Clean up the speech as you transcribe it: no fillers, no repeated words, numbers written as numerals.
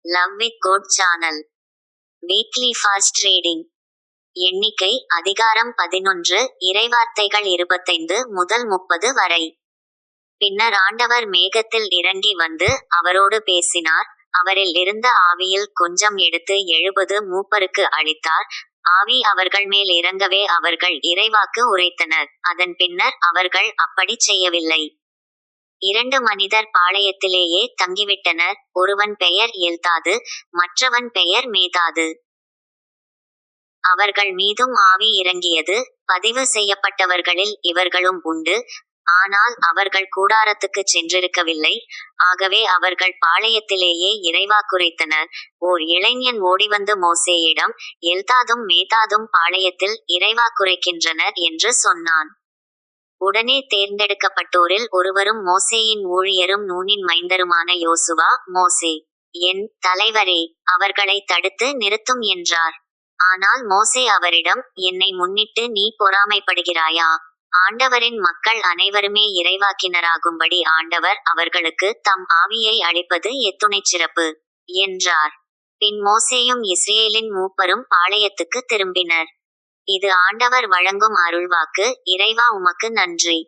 Love with code channel. Weekly fast reading. எண்ணிக்கை அதிகாரம் 11, இறைவார்த்தைகள் 25 முதல் 30 வரை. பின்னர் ஆண்டவர் மேகத்தில் இறங்கி வந்து அவரோடு பேசினார். அவரில் இருந்த ஆவியில் கொஞ்சம் எடுத்து 70 மூப்பருக்கு அளித்தார். ஆவி அவர்கள் மேல் இறங்கவே அவர்கள் இறைவாக்கு உரைத்தனர். அதன் பின்னர் அவர்கள் அப்படிச் செய்யவில்லை. 2 மனிதர் பாளையத்திலேயே தங்கிவிட்டனர். ஒருவன் பெயர் எல்தாது, மற்றவன் பெயர் மேதாது. அவர்கள் மீதும் ஆவி இறங்கியது. பதிவு செய்யப்பட்டவர்களில் இவர்களும் உண்டு. ஆனால் அவர்கள் கூடாரத்துக்குச் சென்றிருக்கவில்லை. ஆகவே அவர்கள் பாளையத்திலேயே இறைவாக்குரைத்தனர். ஓர் இளைஞன் ஓடிவந்து மோசேயிடம், எல்தாதும் மேதாதும் பாளையத்தில் இறைவாக்குரைக்கின்றனர் என்று சொன்னான். உடனே தேர்ந்தெடுக்கப்பட்டோரில் ஒருவரும் மோசேயின் ஊழியரும் நூனின் மைந்தருமான யோசுவா, மோசே, என் தலைவரே, அவர்களை தடுத்து நிறுத்தும் என்றார். ஆனால் மோசே அவரிடம், என்னை முன்னிட்டு நீ பொறாமைப்படுகிறாயா? ஆண்டவரின் மக்கள் அனைவருமே இறைவாக்கினராகும்படி ஆண்டவர் அவர்களுக்கு தம் ஆவியை அளிப்பது எத்துணைச் சிறப்பு என்றார். பின் மோசேயும் இஸ்ரேலின் மூப்பரும் பாளையத்துக்கு திரும்பினர். இது ஆண்டவர் வழங்கும் அருள்வாக்கு. இறைவா, உமக்கு நன்றி.